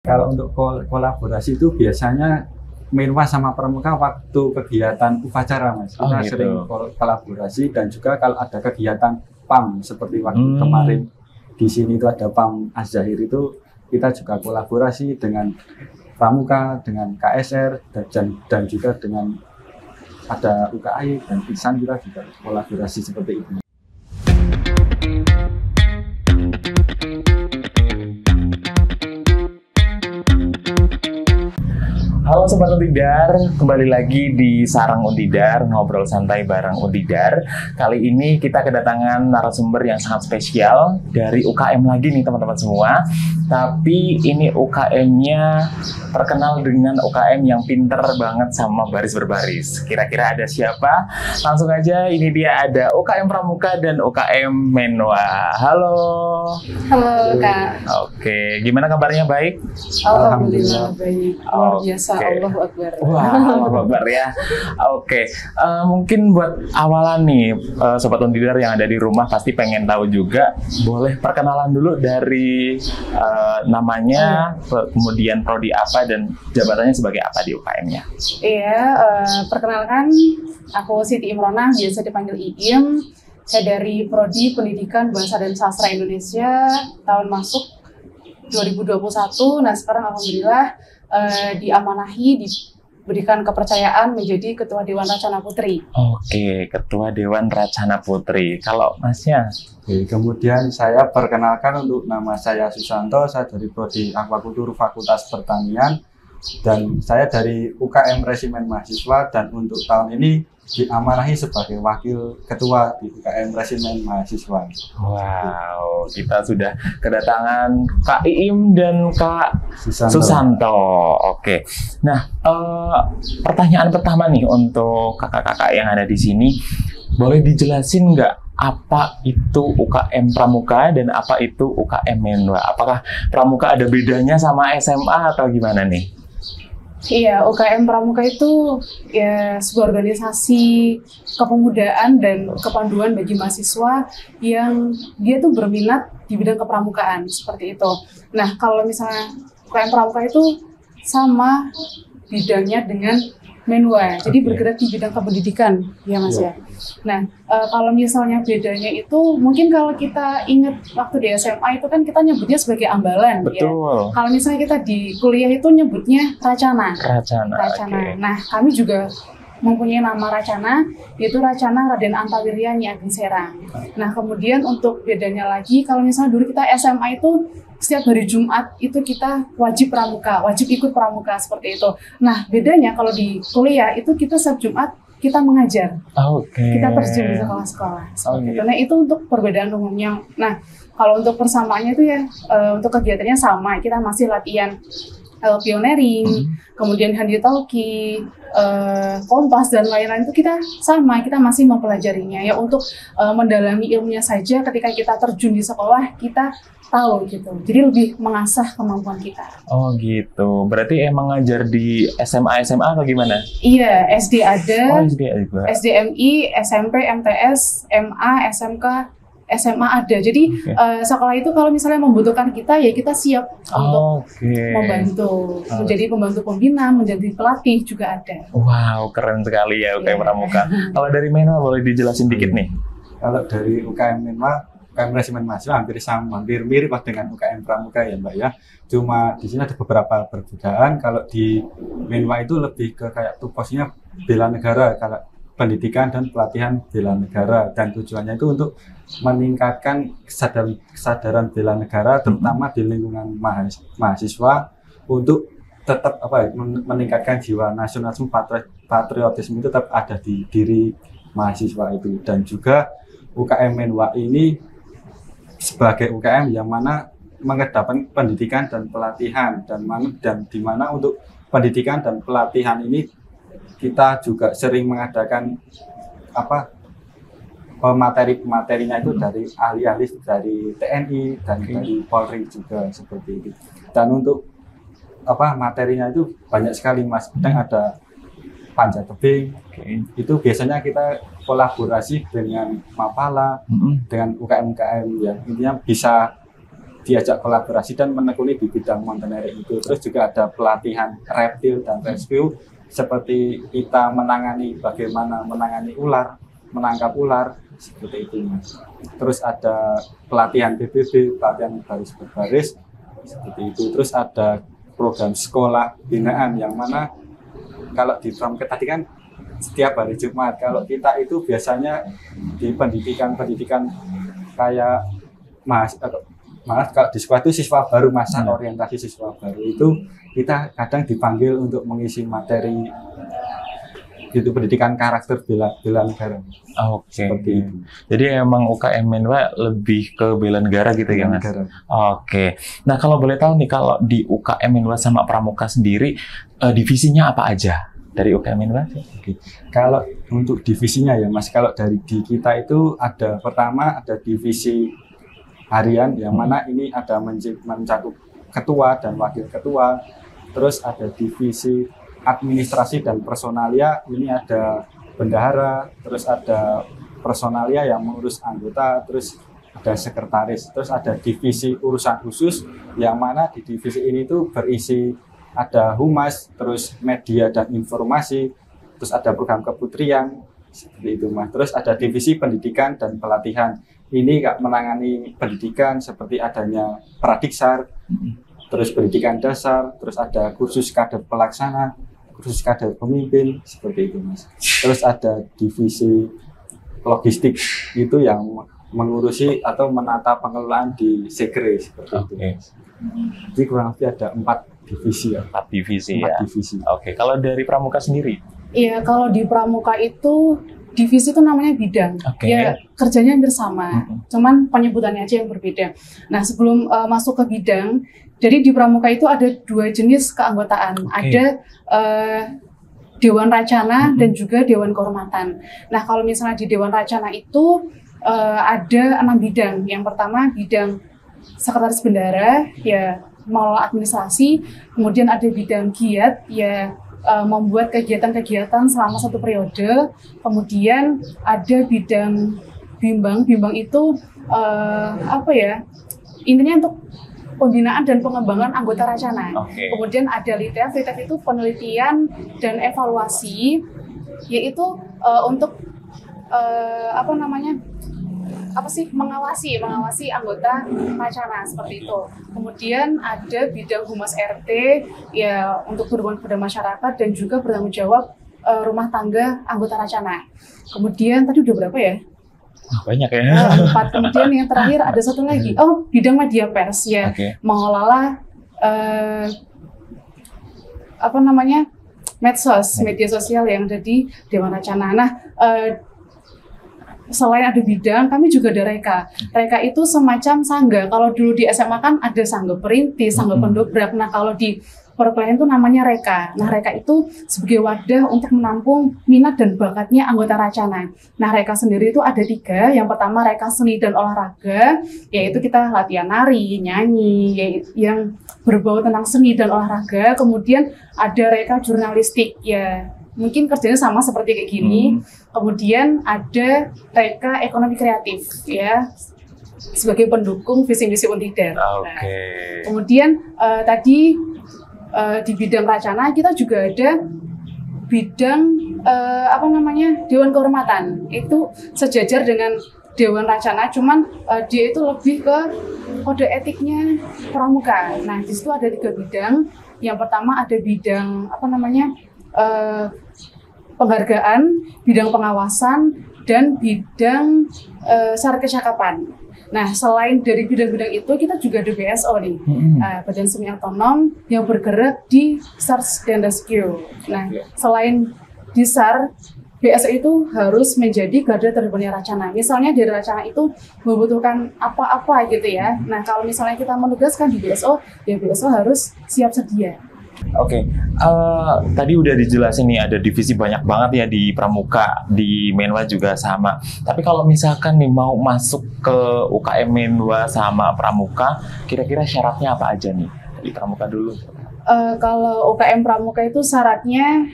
Kalau untuk kolaborasi itu biasanya Menwa sama Pramuka waktu kegiatan upacara, Mas. Kita sering kolaborasi, dan juga kalau ada kegiatan PAM seperti waktu kemarin di sini itu ada PAM Az-Zahir, itu kita juga kolaborasi dengan Pramuka, dengan KSR, dan juga dengan ada UKAI dan Iksan, kita juga kolaborasi seperti itu. Halo Sobat Untidar, kembali lagi di Sarang Untidar, ngobrol santai bareng Untidar. Kali ini kita kedatangan narasumber yang sangat spesial dari UKM lagi nih teman-teman semua. Tapi ini UKM-nya terkenal dengan UKM yang pinter banget sama baris berbaris. Kira-kira ada siapa? Langsung aja, ini dia ada UKM Pramuka dan UKM Menwa. Halo. Halo Kak. Oke, gimana kabarnya, baik? Alhamdulillah baik. Luar biasa. Allahu Akbar. Wah, Allahu Akbar ya. Oke, mungkin buat awalan nih, Sobat Untidar yang ada di rumah pasti pengen tahu juga. Boleh perkenalan dulu dari namanya, kemudian prodi apa, dan jabatannya sebagai apa di UKM-nya? Iya, perkenalkan, aku Siti Imronah, biasa dipanggil Iim. Saya dari Prodi Pendidikan Bahasa dan Sastra Indonesia, tahun masuk 2021. Nah, sekarang alhamdulillah diamanahi, diberikan kepercayaan menjadi Ketua Dewan Racana Putri. Oke, Ketua Dewan Racana Putri. Kalau Masnya? Oke, kemudian saya perkenalkan, untuk nama saya Susanto, saya dari Prodi Aquakultur Fakultas Pertanian, dan saya dari UKM Resimen Mahasiswa, dan untuk tahun ini diamanahi sebagai wakil ketua di UKM Resimen Mahasiswa. Wow, kita sudah kedatangan Kak Iim dan Kak Susanto. Oke, nah pertanyaan pertama nih untuk kakak-kakak yang ada di sini, boleh dijelasin nggak apa itu UKM Pramuka dan apa itu UKM Menwa? Apakah Pramuka ada bedanya sama SMA atau gimana nih? Iya, UKM Pramuka itu ya sebuah organisasi kepemudaan dan kepanduan bagi mahasiswa yang dia tuh berminat di bidang kepramukaan, seperti itu. Nah, kalau misalnya UKM Pramuka itu sama bidangnya dengan Menwa, jadi bergerak di bidang kependidikan, ya Mas ya. Nah, kalau misalnya bedanya itu, mungkin kalau kita ingat waktu di SMA itu kan kita nyebutnya sebagai ambalan. Betul. Ya. Kalau misalnya kita di kuliah itu nyebutnya Racana. Okay. Nah, kami juga mempunyai nama Racana, yaitu Racana Raden Antawirya Nyi Ageng Serang. Nah, kemudian untuk bedanya lagi, kalau misalnya dulu kita SMA itu setiap hari Jumat itu kita wajib pramuka, wajib ikut pramuka, seperti itu. Nah, bedanya kalau di kuliah itu kita setiap Jumat kita mengajar. Kita terjun di sekolah-sekolah. Itu. Nah, itu untuk perbedaan umumnya. Nah, kalau untuk persamaannya itu ya, untuk kegiatannya sama, kita masih latihan pioneering, kemudian handi talkie, kompas dan lain-lain itu kita sama, kita masih mempelajarinya ya, untuk mendalami ilmunya saja. Ketika kita terjun di sekolah kita tahu gitu, jadi lebih mengasah kemampuan kita. Oh gitu, berarti emang ngajar di SMA atau gimana? Iya, SD ada, SDMI, SMP, MTS, MA, SMK, SMA ada. Jadi sekolah itu kalau misalnya membutuhkan kita, ya kita siap untuk membantu, menjadi pembantu pembina, menjadi pelatih juga ada. Wow, keren sekali ya UKM Pramuka. Kalau dari Menwa boleh dijelasin dikit nih? Kalau dari UKM Menwa, UKM Resimen Mahasiswa hampir mirip dengan UKM Pramuka ya Mbak ya. Cuma di sini ada beberapa perbedaan. Kalau di Menwa itu lebih ke kayak tupoksinya bela negara, kalau pendidikan dan pelatihan bela negara, dan tujuannya itu untuk meningkatkan kesadaran bela negara, terutama di lingkungan mahasiswa, untuk tetap meningkatkan jiwa nasionalisme, patriotisme itu tetap ada di diri mahasiswa itu. Dan juga UKM Menwa ini sebagai UKM yang mana mengedepankan pendidikan dan pelatihan, dan di mana untuk pendidikan dan pelatihan ini kita juga sering mengadakan materi-materinya itu dari ahli-ahli dari TNI dan dari Polri juga, seperti itu. Dan untuk materinya itu banyak sekali Mas. Ada panjat tebing, itu biasanya kita kolaborasi dengan Mapala, dengan UKM-UKM yang intinya bisa diajak kolaborasi dan menekuni di bidang mountaineering itu. Terus juga ada pelatihan reptil dan rescue, seperti kita bagaimana menangani ular, menangkap ular, seperti itu Mas. Terus ada pelatihan BBB, pelatihan baris berbaris, seperti itu. Terus ada program sekolah binaan yang mana kalau di Pramuka tadi kan setiap hari Jumat. Kalau kita itu biasanya di pendidikan kayak kalau di sekolah itu siswa baru, masa orientasi siswa baru itu kita kadang dipanggil untuk mengisi materi itu pendidikan karakter bela negara. Oke. Jadi emang UKM Menwa lebih ke bela negara gitu ya Mas? Oke. Nah kalau boleh tahu nih, kalau di UKM Menwa sama Pramuka sendiri divisinya apa aja dari UKM Menwa? Kalau untuk divisinya ya Mas, kalau di kita itu pertama ada divisi harian yang mana ini ada mencakup ketua dan wakil ketua. Terus ada divisi administrasi dan personalia, ini ada bendahara, terus ada personalia yang mengurus anggota, terus ada sekretaris, terus ada divisi urusan khusus yang mana di divisi ini tuh berisi ada humas, terus media dan informasi, terus ada program keputrian, seperti itu Mas. Terus ada divisi pendidikan dan pelatihan, ini menangani pendidikan seperti adanya pradiksar, terus pendidikan dasar, terus ada kursus kader pelaksana, kursus kader pemimpin, seperti itu Mas. Terus ada divisi logistik, itu yang mengurusi atau menata pengelolaan di Segre, seperti itu. Jadi kurang lebih ada 4 divisi ya. 4 divisi ya. Divisi. Oke, kalau dari Pramuka sendiri? Iya, kalau di Pramuka itu divisi itu namanya bidang. Ya kerjanya hampir sama, cuman penyebutannya aja yang berbeda. Nah sebelum masuk ke bidang, jadi di Pramuka itu ada 2 jenis keanggotaan. Ada Dewan Racana dan juga Dewan Kehormatan. Nah kalau misalnya di Dewan Racana itu ada 6 bidang. Yang pertama bidang sekretaris bendara, ya mengelola administrasi. Kemudian ada bidang giat, ya membuat kegiatan-kegiatan selama 1 periode. Kemudian ada bidang bimbang. Bimbang itu intinya untuk pembinaan dan pengembangan anggota Racana. Kemudian ada LITEF. LITEF itu penelitian dan evaluasi, yaitu untuk mengawasi anggota Racana, seperti itu. Kemudian ada bidang humas RT, ya untuk berhubungan kepada masyarakat dan juga bertanggung jawab rumah tangga anggota Racana. Kemudian tadi udah berapa ya? Banyak ya. 4. Kemudian yang terakhir ada 1 lagi. Bidang media pers, ya mengelola medsos, media sosial yang ada di Dewan Racana. Nah, selain ada bidang, kami juga ada reka. Reka itu semacam sangga. Kalau dulu di SMA kan ada sangga perintis, sangga pendobrak. Nah, kalau di perkuliahan itu namanya reka. Nah, reka itu sebagai wadah untuk menampung minat dan bakatnya anggota Racana. Nah, reka sendiri itu ada 3. Yang pertama reka seni dan olahraga, yaitu kita latihan nari, nyanyi, yang berbau tentang seni dan olahraga. Kemudian ada reka jurnalistik, ya mungkin kerjanya sama seperti kayak gini. Kemudian ada reka ekonomi kreatif, ya sebagai pendukung visi misi Untidar. Nah, kemudian tadi di bidang Racana kita juga ada bidang Dewan Kehormatan. Itu sejajar dengan Dewan Racana, cuman dia itu lebih ke kode etiknya Pramuka. Nah, di situ ada 3 bidang. Yang pertama ada bidang penghargaan, bidang pengawasan, dan bidang syarat kecakapan. Nah, selain dari bidang-bidang itu, kita juga ada BSO nih, Badan Semi Otonom yang bergerak di Search and Rescue. Nah, selain di SAR, BSO itu harus menjadi garda terdepannya Racana. Misalnya dari Racana itu membutuhkan apa-apa gitu ya. Nah, kalau misalnya kita menugaskan di BSO, ya BSO harus siap sedia. Tadi udah dijelasin nih ada divisi banyak banget ya di Pramuka, di Menwa juga sama. Tapi kalau misalkan nih mau masuk ke UKM Menwa sama Pramuka, kira-kira syaratnya apa aja nih? Di Pramuka dulu. Kalau UKM Pramuka itu syaratnya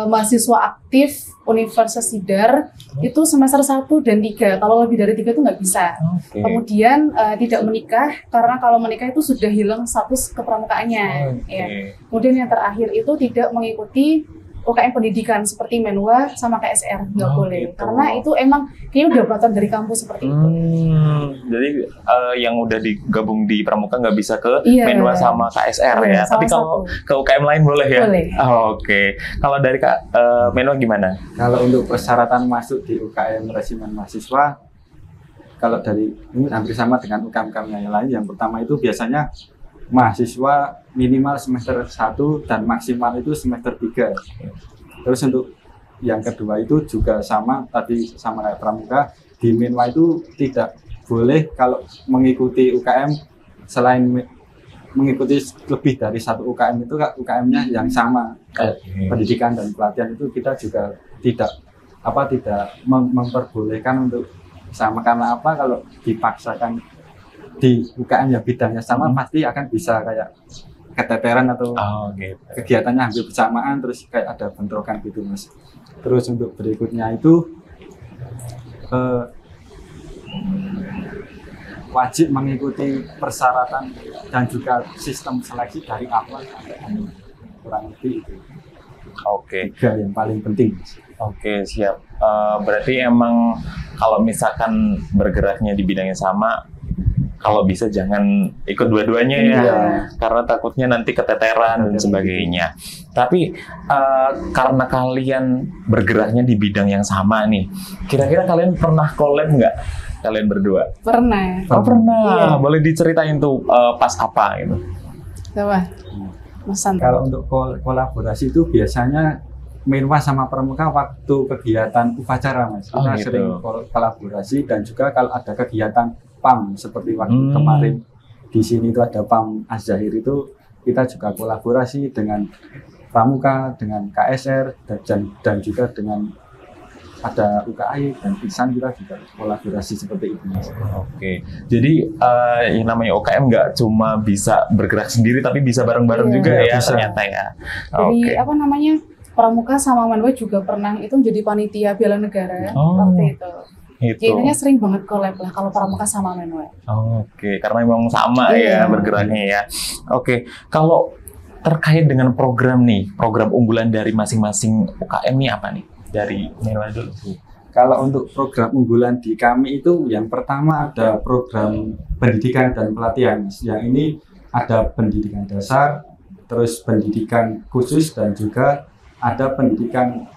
mahasiswa aktif Universitas Tidar itu semester 1 dan 3. Kalau lebih dari 3 itu nggak bisa. Oke. Kemudian tidak menikah, karena kalau menikah itu sudah hilang status kepramukaannya. Oke. Ya. Kemudian yang terakhir itu tidak mengikuti UKM pendidikan seperti Menwa sama KSR, nggak boleh. Gitu. Karena itu emang kayaknya udah peraturan dari kampus seperti itu. Jadi yang udah digabung di Pramuka nggak bisa ke Iya. Menwa sama KSR Iya, ya. salah Tapi kalau satu. ke UKM lain boleh ya? Boleh. Oh, oke. Kalau dari Kak Menwa gimana? Kalau untuk persyaratan masuk di UKM Resimen Mahasiswa, kalau dari ini hampir sama dengan UKM-UKM yang lain. Yang pertama itu biasanya mahasiswa minimal semester 1 dan maksimal itu semester 3. Terus untuk yang kedua itu juga sama, tadi sama kayak Pramuka, di Menwa itu tidak boleh kalau mengikuti UKM selain mengikuti lebih dari satu UKM itu UKM-nya yang sama. Kayak pendidikan dan pelatihan itu kita juga tidak memperbolehkan untuk sama, karena apa, kalau dipaksakan di UKM yang bidangnya sama pasti akan bisa kayak keteteran atau Gitu. kegiatannya hampir bersamaan, terus kayak ada bentrokan gitu Mas. Terus untuk berikutnya itu wajib mengikuti persyaratan dan juga sistem seleksi dari awal sampai akhir, kurang lebih itu. Oke. 3 yang paling penting. Oke, siap. Berarti emang kalau misalkan bergeraknya di bidang yang sama, kalau bisa jangan ikut dua-duanya ya, Iya. karena takutnya nanti keteteran dan sebagainya. Tapi karena kalian bergeraknya di bidang yang sama nih, kira-kira kalian pernah collab nggak? Kalian berdua? Pernah. Oh pernah. Iya. Boleh diceritain tuh pas apa gitu? Coba, Mas Santo. Kalau untuk kolaborasi itu biasanya Menwa sama Pramuka waktu kegiatan upacara Mas. Kita gitu. sering kolaborasi, dan juga kalau ada kegiatan PAM seperti waktu Hmm. kemarin di sini itu ada PAM Az-Zahir, itu kita juga kolaborasi dengan Pramuka, dengan KSR, dan juga dengan ada UKAI dan Pisan, kita juga kolaborasi seperti itu Mas. Oke, jadi yang namanya UKM nggak cuma bisa bergerak sendiri, tapi bisa bareng-bareng Iya. juga ya Bisa. ternyata ya. Jadi Oke. apa namanya, Pramuka sama Menwa juga pernah itu menjadi panitia bela negara waktu itu. Itu. Kayaknya sering banget collab lah kalau Pramuka sama Menwa. Oke, karena memang sama ya Iya. bergeraknya ya. Oke, kalau terkait dengan program nih, program unggulan dari masing-masing UKM nih apa nih? Dari Menwa dulu. Kalau untuk program unggulan di kami itu, yang pertama ada program pendidikan dan pelatihan Mas. Yang ini ada pendidikan dasar, terus pendidikan khusus, dan juga ada pendidikan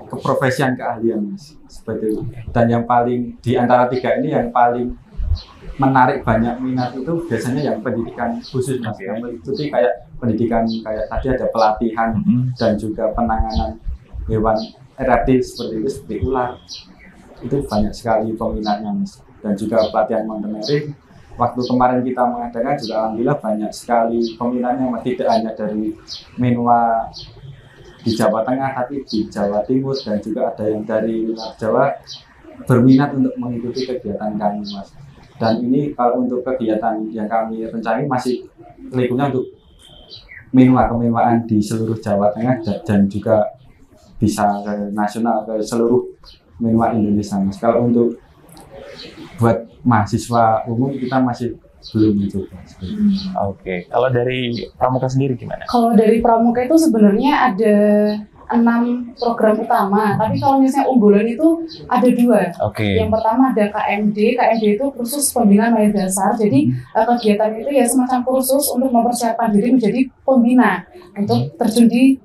keprofesian keahlian Mas. Seperti itu. Dan yang paling di antara 3 ini yang paling menarik banyak minat itu biasanya yang pendidikan khusus Mas. Oke. Yang meliputi kayak pendidikan kayak tadi ada pelatihan dan juga penanganan hewan erratis seperti ular. Itu banyak sekali peminatnya Mas. Dan juga pelatihan mountaineering. Waktu kemarin kita mengadakan juga alhamdulillah banyak sekali peminatnya, tidak hanya dari Menwa di Jawa Tengah, tapi di Jawa Timur, dan juga ada yang dari luar Jawa berminat untuk mengikuti kegiatan kami Mas. Dan ini kalau untuk kegiatan yang kami rencanain masih lingkupnya untuk Menwa-kemenwaan di seluruh Jawa Tengah, dan juga bisa ke nasional, ke seluruh Menwa Indonesia Mas. Kalau untuk buat mahasiswa umum kita masih belum mencoba. Oke, kalau dari Pramuka sendiri gimana? Kalau dari Pramuka itu sebenarnya ada 6 program utama, tapi kalau misalnya unggulan itu ada 2. Oke. Yang pertama ada KMD itu kursus pembinaan maya dasar. Jadi kegiatan itu ya semacam kursus untuk mempersiapkan diri menjadi pembina untuk terjun di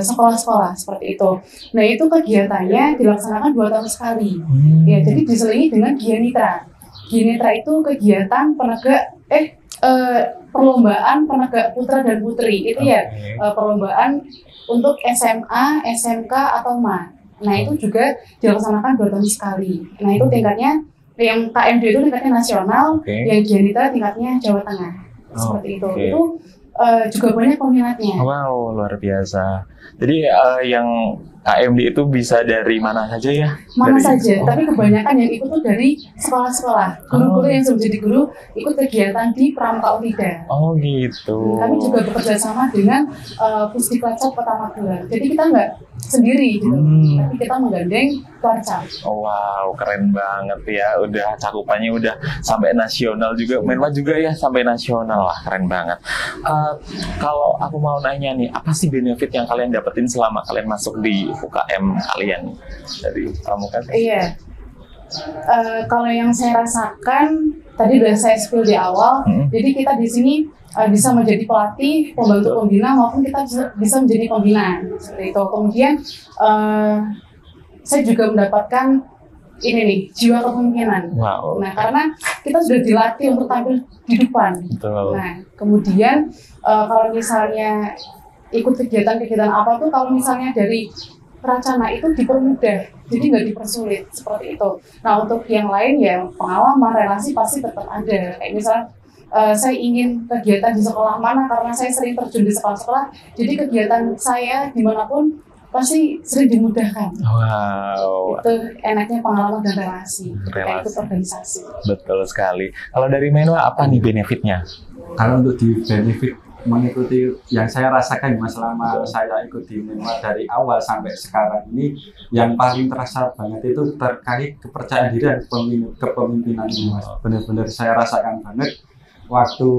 sekolah-sekolah seperti itu. Nah itu kegiatannya dilaksanakan 2 tahun sekali. Ya, jadi diselingi dengan Gianitra. Gianitra itu kegiatan perlombaan penegak putra dan putri. Itu ya perlombaan untuk SMA, SMK atau MA. Nah itu juga dilaksanakan 2 tahun sekali. Nah itu tingkatnya, yang KMD itu tingkatnya nasional, yang Gianitra tingkatnya Jawa Tengah. Seperti itu. Itu juga banyak peminatnya. Wow, luar biasa. Jadi yang KMD itu bisa dari mana saja ya? Mana Dari saja, tapi kebanyakan yang ikut tuh dari sekolah-sekolah. Guru-guru yang sudah jadi guru ikut kegiatan di Pramuka Untidar. Oh gitu. Kami juga bekerja sama dengan Pusdiklatcap Kota Magelang. Jadi kita nggak sendiri gitu, tapi kita menggandeng Twarcap. Oh, wow, keren banget ya. Udah cakupannya udah sampai nasional juga. Menwa juga ya sampai nasional. Wah, keren banget. Kalau aku mau nanya nih, apa sih benefit yang kalian dapetin selama kalian masuk di UKM kalian dari Pramuka? Iya. Kalau yang saya rasakan tadi udah saya spill di awal. Jadi kita di sini bisa menjadi pelatih, pembantu pembina maupun kita bisa menjadi pembina seperti itu. Kemudian saya juga mendapatkan ini nih, jiwa kepemimpinan. Wow. Nah, karena kita sudah dilatih untuk tampil di depan. Betul. Nah, kemudian kalau misalnya ikut kegiatan-kegiatan apa tuh, kalau misalnya dari Racana itu dipermudah, jadi nggak dipersulit seperti itu. Nah, untuk yang lain ya pengalaman, relasi pasti tetap ada. Kayak misalnya saya ingin kegiatan di sekolah mana karena saya sering terjun di sekolah-sekolah, jadi kegiatan saya dimanapun pasti sering dimudahkan. Wow. Itu enaknya pengalaman dan relasi. Kayak ikut Relasi. organisasi. Betul sekali. Kalau dari Menwa apa nih benefitnya? Kalau untuk di benefit mengikuti yang saya rasakan selama saya ikut di Menwa dari awal sampai sekarang ini, yang paling terasa banget itu terkait kepercayaan diri dan kepemimpinan ini, Mas. Benar-benar saya rasakan banget waktu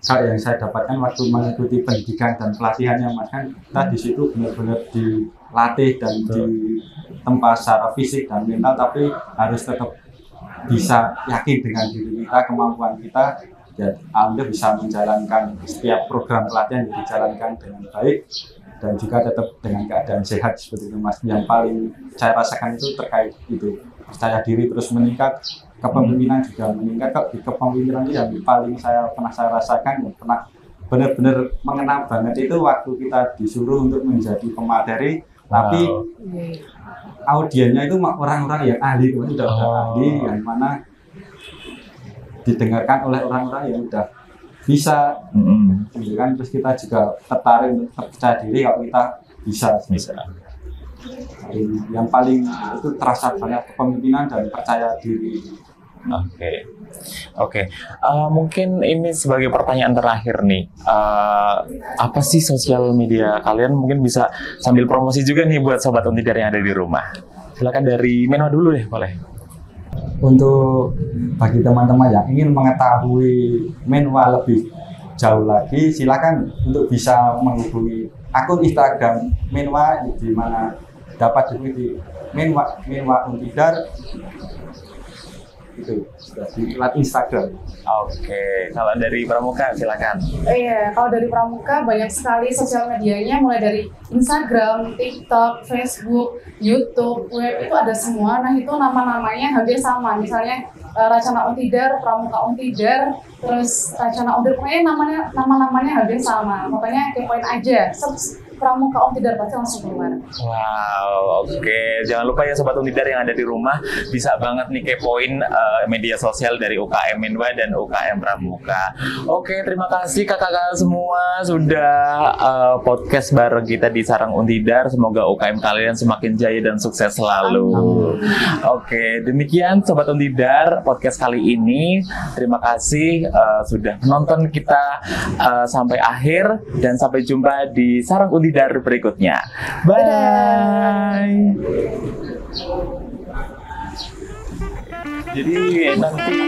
yang saya dapatkan waktu mengikuti pendidikan dan pelatihannya, Mas, kan kita di situ benar-benar dilatih dan ditempa secara fisik dan mental, tapi harus tetap bisa yakin dengan diri kita, kemampuan kita. Ya, Anda bisa menjalankan setiap program pelatihan yang dijalankan dengan baik dan juga tetap dengan keadaan sehat seperti itu, Mas. Yang paling saya rasakan itu terkait itu, percaya diri terus meningkat, kepemimpinan juga meningkat. Kok di kepemimpinan itu yang paling saya rasakan, yang pernah benar-benar mengena banget itu waktu kita disuruh untuk menjadi pemateri, tapi audiennya itu orang-orang yang ahli, udah ahli, yang mana didengarkan oleh orang-orang yang udah bisa, gitu kan. Terus kita juga tertarik untuk percaya diri kalau kita bisa. Yang paling itu terasa banyak kepemimpinan dan percaya diri. Oke. Mungkin ini sebagai pertanyaan terakhir nih. Apa sih sosial media kalian? Mungkin bisa sambil promosi juga nih buat Sobat Untidar yang ada di rumah. Silakan dari Menwa dulu deh, boleh. Untuk bagi teman-teman yang ingin mengetahui Menwa lebih jauh lagi, silakan untuk bisa menghubungi akun Instagram Menwa, di mana dapat diikuti Menwa Untidar. Itu sudah di Instagram. Oke, kalau dari Pramuka silakan. Iya, kalau dari Pramuka banyak sekali sosial medianya, mulai dari Instagram, TikTok, Facebook, YouTube, web, itu ada semua. Nah, itu nama-namanya hampir sama. Misalnya Racana Untidar, Pramuka Untidar, terus Racana Untidar, pokoknya nama-namanya hampir sama. Makanya kepoin aja, search Pramuka Untidar pasti langsung keluar. Wow, oke. Jangan lupa ya Sobat Untidar yang ada di rumah, bisa banget nih kepoin media sosial dari UKM Menwa dan UKM Pramuka. Oke, terima kasih kakak-kakak semua sudah podcast bareng kita di Sarang Untidar. Semoga UKM kalian semakin jaya dan sukses selalu. Oke, demikian Sobat Untidar podcast kali ini. Terima kasih sudah menonton kita sampai akhir, dan sampai jumpa di Sarang Untidar berikutnya. Bye. Jadi nanti